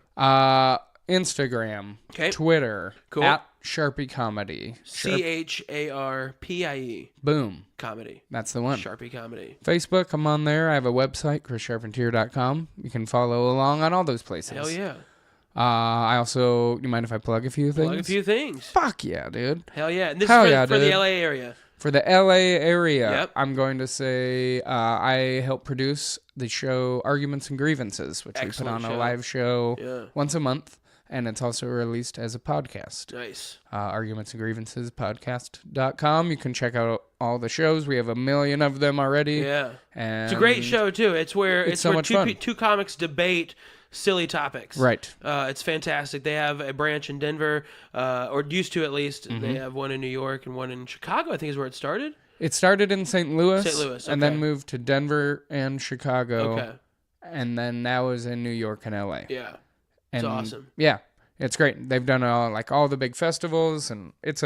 Instagram, Okay. Twitter, Cool. at Charpie Comedy. CHARPIE Boom. comedy. That's the one. Sharpie comedy. Facebook, I'm on there. I have a website, ChrisCharpentier.com. You can follow along on all those places. Hell yeah. I also, you mind if I plug a few things? Plug a few things. Fuck yeah, dude. Hell yeah. And this Hell is yeah, for the dude. LA area. For the LA area, Yep. I'm going to say I help produce the show Arguments and Grievances, which Excellent we put on show. a live show Yeah. once a month, and it's also released as a podcast. Nice. Arguments and Grievances podcast.com. You can check out all the shows. We have 1 million of them already. Yeah. And It's a great show, too. It's where so much fun. two comics debate silly topics. Right. It's fantastic. They have a branch in Denver, or used to at least. Mm-hmm. They have one in New York and one in Chicago, I think is where it started. It started in St. Louis. St. Louis, And okay. then moved to Denver and Chicago. Okay. And then now is in New York and LA. Yeah. And It's awesome. Yeah. It's great. They've done all the big festivals, and it's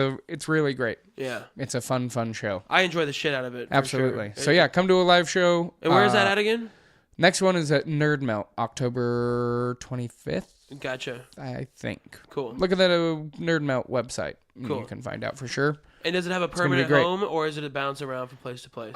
really great. Yeah. It's a fun show. I enjoy the shit out of it. For Absolutely. Sure. So yeah, come to a live show. And where is that at again? Next one is at Nerd Melt, October 25th, Gotcha. I think. Cool. Look at that Nerd Melt website. And Cool. You can find out for sure. And does it have a gonna be permanent great. home, or is it a bounce around from place to place?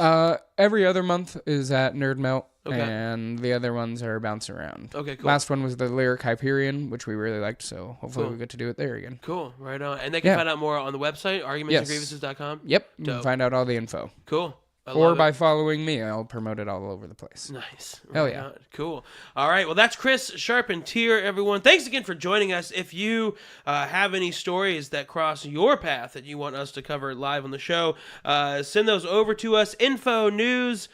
Every other month is at Nerd Melt, Okay. and the other ones are bounce around. Okay, cool. Last one was the Lyric Hyperion, which we really liked, so hopefully Cool. we get to do it there again. Cool. Right on. And they can Yeah. find out more on the website, argumentsandgrievances.com. Yep, you Dope. can find out all the info. Cool. I Or love by it. following me. I'll promote it all over the place. Nice. Hell Right yeah. on. Cool. All right. Well, that's Chris Charpentier, everyone. Thanks again for joining us. If you have any stories that cross your path that you want us to cover live on the show, send those over to us. Information.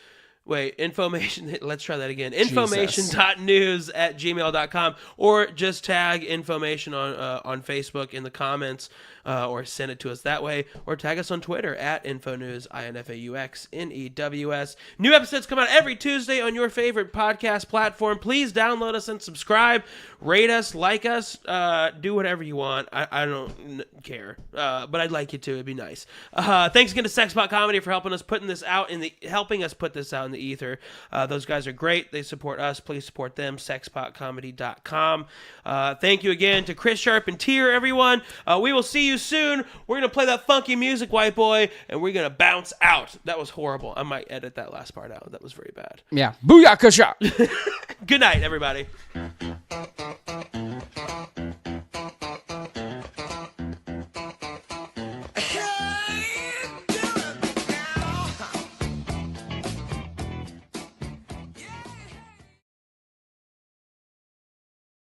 Let's try that again. Information.news@gmail.com, or just tag information on Facebook in the comments, or send it to us that way, or tag us on Twitter @InfoNews, INFAUXNEWS. New episodes come out every Tuesday on your favorite podcast platform. Please download us and subscribe. Rate us, like us, do whatever you want. I don't care, but I'd like you to. It'd be nice. Thanks again to Sexbot Comedy for helping us put this out in the ether. Those guys are great. They support us. Please support them. Sexbotcomedy.com. Thank you again to Chris Charpentier, everyone. We will see you soon. We're gonna play that funky music, white boy, and we're gonna bounce out. That was horrible. I might edit that last part out. That was very bad. Yeah. Booyakasha! Good night, everybody.